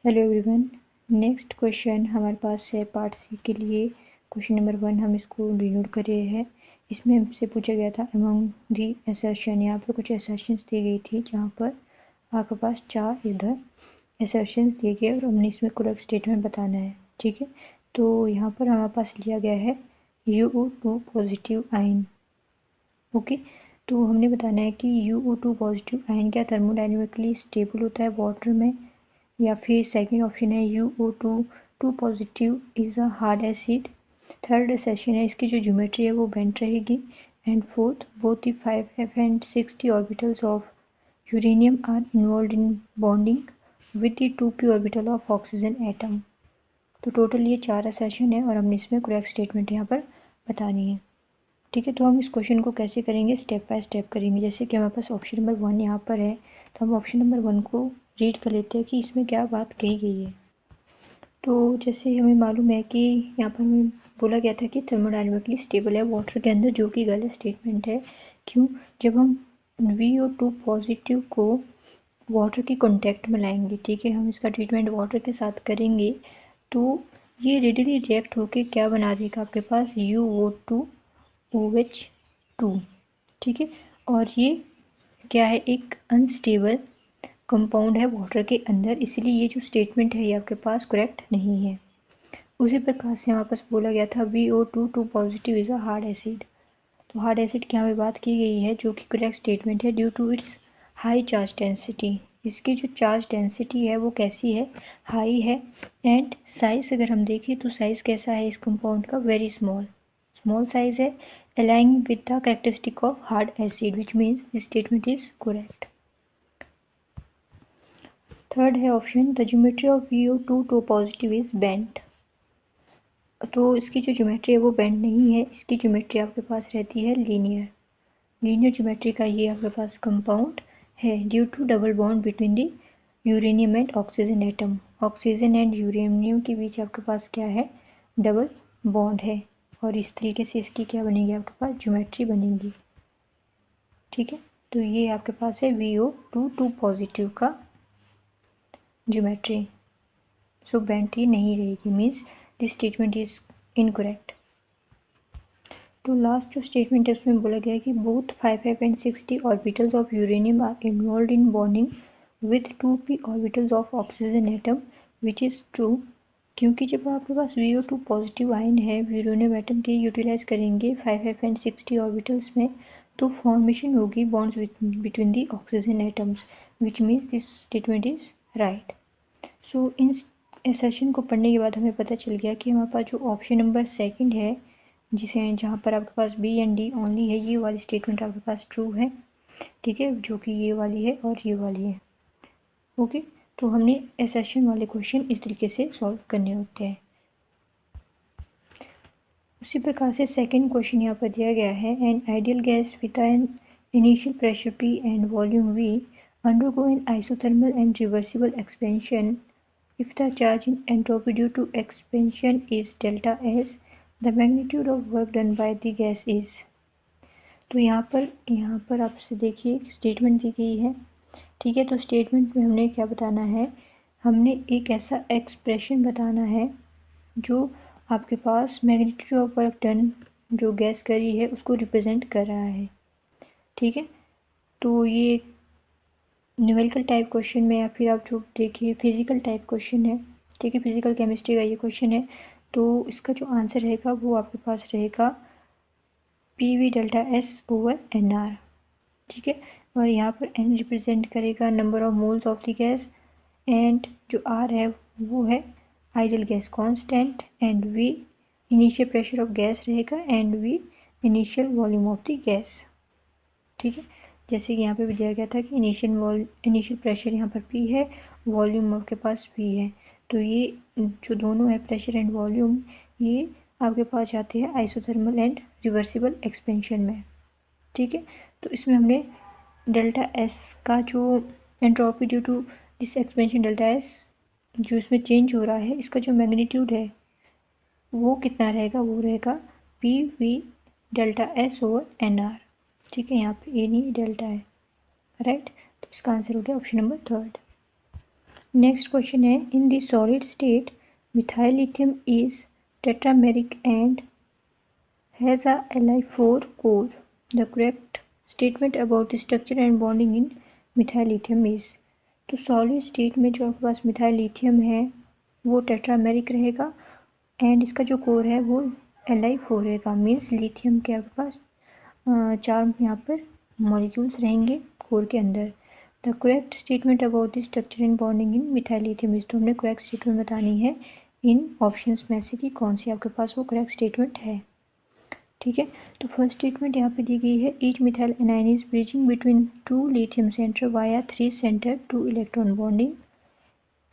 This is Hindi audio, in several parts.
Hello everyone. नेक्स्ट क्वेश्चन हमारे पास है पार्ट सी के लिए। क्वेश्चन नंबर 1 हम इसको डिनोट कर रहे हैं। इसमें हमसे पूछा गया था अमंग दी असर्शन, यहाँ पर कुछ असर्शंस दी गई थी जहाँ पर आपके पास 4 इधर असर्शंस दिए गए और हमने इसमें करेक्ट स्टेटमेंट बताना है। ठीक है, तो यहाँ पर हमारे पास लिया गया है UO2 पॉजिटिव आयन। ओके, तो हमने बताना है कि UO2 पॉजिटिव आयन क्या थर्मोडाइनमिकली स्टेबल होता है वाटर में, या फिर सेकंड ऑप्शन है UO2 positive is a hard acid. Third session है इसकी जो ज्योमेट्री है वो बेंट रहेगी। And fourth, both the 5f and 6d orbitals of uranium are involve in bonding with the 2p orbital of oxygen atom. तो टोटल ये 4 सेशन है और हमने इसमें करेक्ट स्टेटमेंट यहाँ पर बतानी है। ठीक है, तो हम इस क्वेश्चन को कैसे करेंगे, स्टेप बाय स्टेप करेंगे। जैसे कि हमारे पास ऑप्शन नंबर 1 यहाँ पर है, तो हम ऑप्शन नंबर 1 को रीड कर लेते हैं कि इसमें क्या बात कही गई है। तो जैसे हमें मालूम है कि यहाँ पर हमें बोला गया था कि थर्मोडायनामिकली स्टेबल है वाटर के अंदर, जो कि गलत स्टेटमेंट है। क्यों? जब हम VO2 पॉजिटिव को वाटर के कॉन्टैक्ट में लाएंगे, ठीक है, हम इसका ट्रीटमेंट वाटर के साथ करेंगे, तो ये रेडिली रिएक्ट होके क्या बना देगा आपके पास UO2 OH2। ठीक है, और ये क्या है, एक अनस्टेबल कंपाउंड है वाटर के अंदर, इसलिए ये जो स्टेटमेंट है ये आपके पास करेक्ट नहीं है। उसी प्रकार से हमारे पास बोला गया था VO2 positive is a hard acid. तो हार्ड एसिड की यहाँ पे बात की गई है जो कि करेक्ट स्टेटमेंट है, due to its high charge density. इसकी जो चार्ज डेंसिटी है वो कैसी है, हाई है। एंड साइज अगर हम देखें तो साइज कैसा है इस कंपाउंड का, वेरी स्मॉल, स्मॉल साइज है, aligning with the characteristic of hard acid, which means this statement is correct. Third है option, the geometry of VO2 positive is bent. तो इसकी जो ज्योमेट्री है वो बेंट नहीं है, इसकी ज्योमेट्री आपके पास रहती है लीनियर। लीनियर ज्योमेट्री का ये आपके पास कंपाउंड है, due to double bond between the uranium and oxygen atom. Oxygen and uranium के बीच आपके पास क्या है, डबल बॉन्ड है, और इस तरीके से इसकी क्या बनेगी, आपके पास ज्योमेट्री बनेगी। ठीक है, तो ये आपके पास है VO2 पॉजिटिव का ज्योमेट्री। सो बेंट ही नहीं रहेगी, means this statement is incorrect. तो लास्ट जो स्टेटमेंट है उसमें बोला गया है कि both 5f and 6d orbitals of uranium are involve in bonding with 2p orbitals of oxygen atom, which is true. क्योंकि जब आपके पास VO2 पॉजिटिव आयन है, यूरेनियम एटम के यूटिलाइज करेंगे 5f and 6d ऑर्बिटल्स में, तो फॉर्मेशन होगी bonds between the oxygen atoms, which means this statement is right. So in session को पढ़ने के बाद हमें पता चल गया कि हमारे पास जो ऑप्शन नंबर सेकंड है, जिसे जहाँ पर आपके पास B एंड D ओनली है, ये वाली स्टेटमेंट आपके पास ट्रू है। ठीक है, जो कि ये वाली है और ये वाली है। ओके, तो हमने एसेशन वाले क्वेश्चन इस तरीके से सॉल्व करने होते हैं। उसी प्रकार से सेकंड क्वेश्चन यहाँ पर दिया गया है, an ideal gas with an initial pressure P and volume V undergo an isothermal and reversible expansion if the charge in entropy due to expansion is delta S, the magnitude of work done by the gas is। तो यहाँ पर आपसे देखिए स्टेटमेंट दी गई है। ठीक है, तो स्टेटमेंट में हमने क्या बताना है, हमने एक ऐसा एक्सप्रेशन बताना है जो आपके पास मैग्नीट्यूड ऑफ वर्क डन जो गैस करी है उसको रिप्रेजेंट कर रहा है। ठीक है, तो ये न्यूमेरिकल टाइप क्वेश्चन में, या फिर आप जो देखिए फिजिकल टाइप क्वेश्चन है। ठीक है, फिजिकल केमिस्ट्री का ये क्वेश्चन है, तो इसका जो आंसर रहेगा वो आपके पास रहेगा PV delta S over NR। ठीक है, और यहाँ पर N रिप्रेजेंट करेगा number of moles of the gas, and जो R है वो है ideal gas constant, and V initial pressure of gas रहेगा, and V initial volume of the gas. ठीक है, जैसे कि यहाँ पे भी दिया गया था कि इनिशियल प्रेशर यहाँ पर P है, वॉल्यूम आपके पास V है। तो ये जो दोनों है प्रेशर एंड वॉल्यूम, ये आपके पास जाते हैं आइसोथर्मल एंड रिवर्सिबल एक्सपेंशन में। ठीक है, तो इसमें हमने डेल्टा S का जो entropy due to this expansion delta S जो इसमें चेंज हो रहा है, इसका जो मैग्नीट्यूड है वो कितना रहेगा, वो रहेगा PV delta S over NR। ठीक है, यहाँ पे A नहीं डेल्टा है, राइट। तो इसका आंसर हो गया option number third. Next question है, in the solid state methyl lithium is tetrameric and has a Li4 core. The correct statement about the structure and bonding in methyl lithium is. तो सॉलिड स्टेट में जो आपके पास मिथाइल लिथियम है वो टेट्रामेरिक रहेगा एंड इसका जो कोर है वो Li4 रहेगा। मीन्स लिथियम के आपके पास 4 यहाँ पर मॉलिक्यूल्स रहेंगे कोर के अंदर। The correct statement about the structure and bonding in methyl lithium is. तो हमने करेक्ट स्टेटमेंट बतानी है इन ऑप्शंस में से कि कौन सी आपके पास वो करेक्ट स्टेटमेंट है। ठीक है, तो फर्स्ट स्टेटमेंट यहाँ पे दी गई है, each methyl anion is bridging between 2 lithium center via 3 center 2 electron bonding.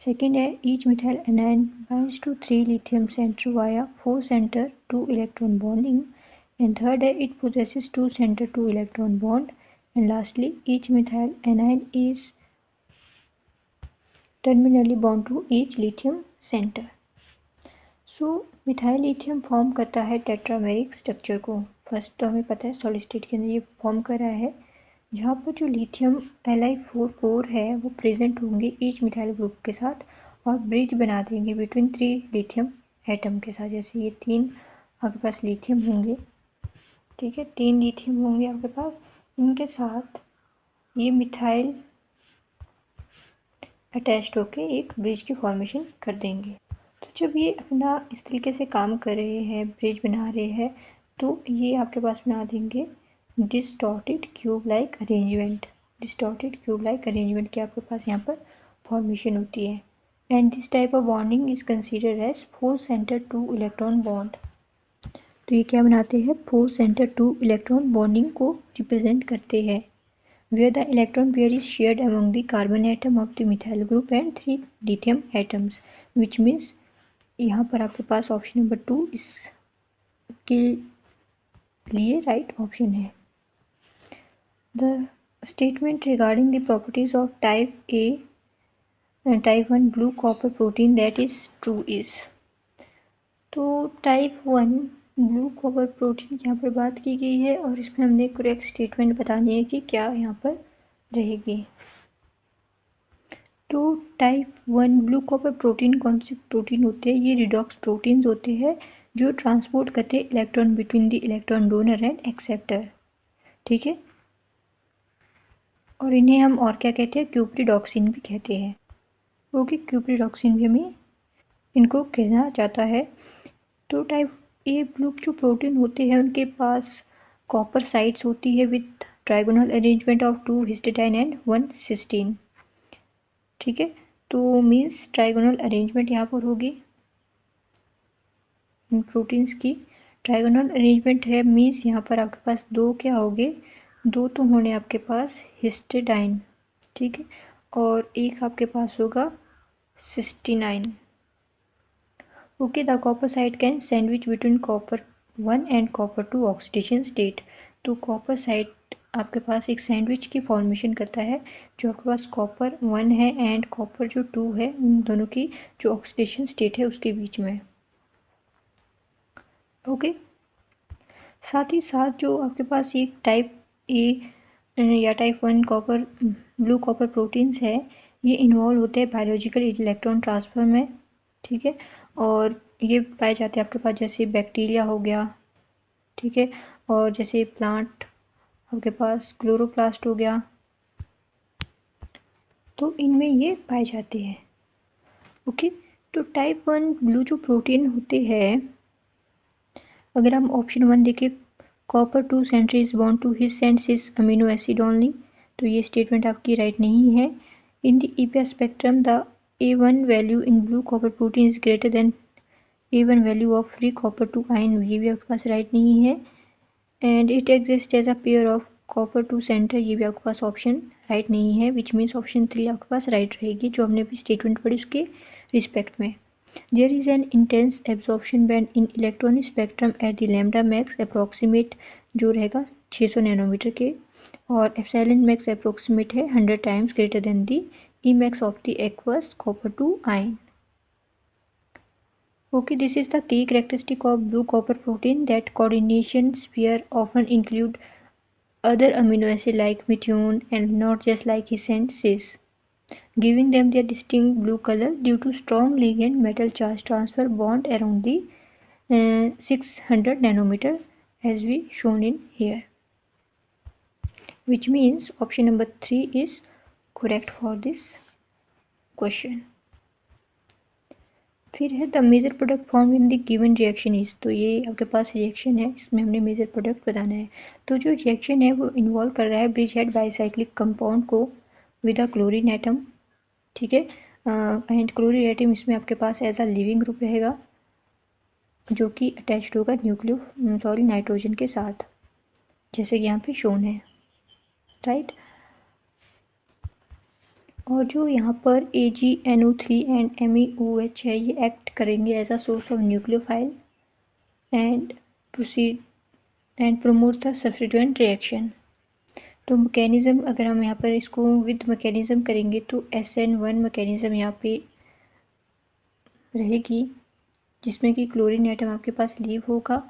Second है, each methyl anion binds to 3 lithium center via 4 centre 2 electron bonding. And third है, it possesses 2 center 2 electron bond. And lastly, each methyl anion is terminally bound to each lithium center. So methyl lithium form करता है टेट्रामेरिक स्ट्रक्चर को। फर्स्ट तो हमें पता है सॉलिड स्टेट के अंदर ये फॉर्म कर रहा है, जहाँ पर जो लिथियम Li4 कोर है वो प्रेजेंट होंगे ईच मिथाइल ग्रुप के साथ और ब्रिज बना देंगे बिटवीन 3 लिथियम एटम के साथ। जैसे ये 3 आपके पास लिथियम होंगे, ठीक है, 3 लिथियम होंगे आपके पास, इनके साथ ये मिथाइल अटैच्ड होके एक ब्रिज की फॉर्मेशन कर देंगे। तो जब ये अपना इस तरीके से काम कर रहे हैं, ब्रिज बना रहे हैं, तो ये आपके पास बना देंगे distorted cube like arrangement. Distorted cube like arrangement की आपके पास यहाँ पर फॉर्मेशन होती है। And this type of bonding is considered as 4 centre 2 electron bond. तो ये क्या बनाते हैं, 4 सेंटर 2 इलेक्ट्रॉन बॉन्डिंग को रिप्रेजेंट करते हैं, where the electron pair is shared among the carbon atom of the methyl group and 3 lithium atoms, which means यहाँ पर आपके पास ऑप्शन नंबर 2 इसके लिए राइट ऑप्शन है। The statement regarding the properties of type A type 1 blue copper protein that is true is. तो टाइप 1 ब्लू कॉपर प्रोटीन की यहाँ पर बात की गई है और इसमें हमने करेक्ट स्टेटमेंट बतानी है कि क्या यहाँ पर रहेगी। तो टाइप 1 ब्लू कॉपर प्रोटीन कौन से प्रोटीन होते हैं, ये रिडॉक्स प्रोटीन्स होते हैं जो ट्रांसपोर्ट करते हैं electron between the electron donor and acceptor. ठीक है, और इन्हें हम और क्या कहते हैं, क्यूप्रिडॉक्सिन भी कहते हैं। ओके, क्यूप्रिडॉक्सिन भी हमें इनको कहना जाता है। तो टाइप ए ब्लू जो प्रोटीन होते हैं उनके पास कॉपर साइट्स होती है with trigonal arrangement of 2 histidine and 1 cysteine. ठीक है, तो मीन्स ट्राइगोनल अरेंजमेंट यहाँ पर होगी इन प्रोटीन्स की। ट्राइगोनल अरेंजमेंट है मीन्स यहाँ पर आपके पास 2 क्या होंगे, 2 तो होने आपके पास हिस्टिडाइन, ठीक है, और एक आपके पास होगा cysteine. Okay, the copper site can sandwich between copper 1 and copper 2 oxidation state. तो कॉपर साइट आपके पास एक सैंडविच की फॉर्मेशन करता है जो आपके पास कॉपर 1 है एंड कॉपर जो 2 है, उन दोनों की जो ऑक्सीडेशन स्टेट है उसके बीच में। ओके, साथ ही साथ जो आपके पास एक टाइप ए या type 1 copper blue copper proteins है, ये इन्वॉल्व होते हैं बायोलॉजिकल इलेक्ट्रॉन ट्रांसफर में। ठीक है, और ये पाए जाते हैं आपके पास जैसे बैक्टीरिया हो गया, ठीक है, और जैसे प्लांट आपके पास क्लोरोप्लास्ट हो गया, तो इनमें ये पाए जाते हैं। ओके, तो टाइप 1 ब्लू जो प्रोटीन होते हैं, अगर हम ऑप्शन 1 देखें, copper 2 centre is bond to his sends is amino acid only, तो ये स्टेटमेंट आपकी राइट नहीं है। In the EPS spectrum the A1 value in blue copper protein is greater than A1 value of free copper 2 ion, ये भी आपके पास राइट नहीं है। And it exist as a pair of copper 2 centre, ये भी आपके पास ऑप्शन राइट नहीं है, विच मीन्स ऑप्शन 3 आपके पास राइट रहेगी जो हमने अभी स्टेटमेंट पढ़ी उसके रिस्पेक्ट में। There is an intense absorption band in electronic spectrum at the lambda max approximate जो रहेगा 600 नैनोमीटर के, और एप्सिलॉन मैक्स अप्रोक्सीमेट है 100 times greater than the E max of the aqueous copper 2 ion. Okay, this is the key characteristic of blue copper protein that coordination sphere often include other amino acid like methionine and not just like his and cis. giving them their distinct blue color due to strong ligand metal charge transfer bond around the 600 nanometer as we shown in here, which means option number 3 is correct for this question. फिर है the major product form in the given reaction is, तो ये आपके पास रिएक्शन है, इसमें हमने मेजर प्रोडक्ट बताना है। तो जो रिएक्शन है वो इन्वॉल्व कर रहा है ब्रिज हेड बाईसाइक्लिक कंपाउंड को विद अ क्लोरीन एटम, ठीक है, एंड क्लोरीन एटम इसमें आपके पास एज अ लिविंग ग्रुप रहेगा जो कि अटैच्ड होगा नाइट्रोजन के साथ, जैसे कि यहाँ पे शोन है, राइट। और जो यहाँ पर AgNO3 एंड MEOH है ये एक्ट करेंगे as a source of nucleophile and proceed and promote the substituent reaction. तो मैकेनिज्म अगर हम यहाँ पर इसको विद मैकेनिज्म करेंगे तो SN1 मैकेनिज्म यहाँ पे रहेगी जिसमें कि क्लोरीन एटम आपके पास लीव होगा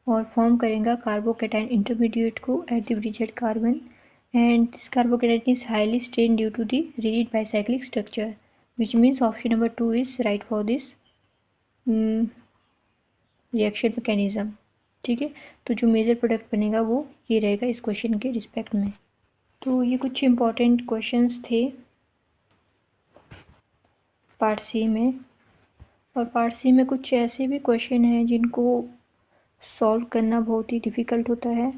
और फॉर्म करेगा कार्बोकैटायन इंटरमीडिएट को at the bridge carbon, and this carbocation is highly strained due to the rigid bicyclic structure, which means option number 2 is right for this reaction mechanism, ठीक है। तो जो मेजर प्रोडक्ट बनेगा वो ये रहेगा इस क्वेश्चन के रिस्पेक्ट में। तो ये कुछ इम्पॉर्टेंट क्वेश्चंस थे पार्ट सी में, और पार्ट सी में कुछ ऐसे भी क्वेश्चन हैं जिनको सॉल्व करना बहुत ही डिफ़िकल्ट होता है,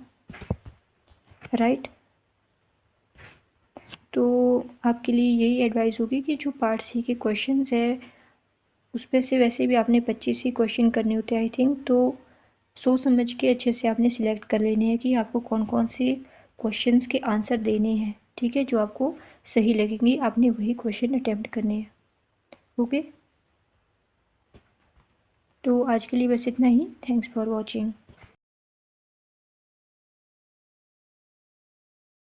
राइट। तो आपके लिए यही एडवाइस होगी कि जो पार्ट सी के क्वेश्चंस है उसमें से वैसे भी आपने 25 ही क्वेश्चन करने होते हैं आई थिंक, तो सोच समझ के अच्छे से आपने सिलेक्ट कर लेने हैं कि आपको कौन कौन से क्वेश्चंस के आंसर देने हैं, ठीक है, जो आपको सही लगेंगे आपने वही क्वेश्चन अटेम्प्ट करने हैं, ओके। तो आज के लिए बस इतना ही, थैंक्स फॉर वॉचिंग।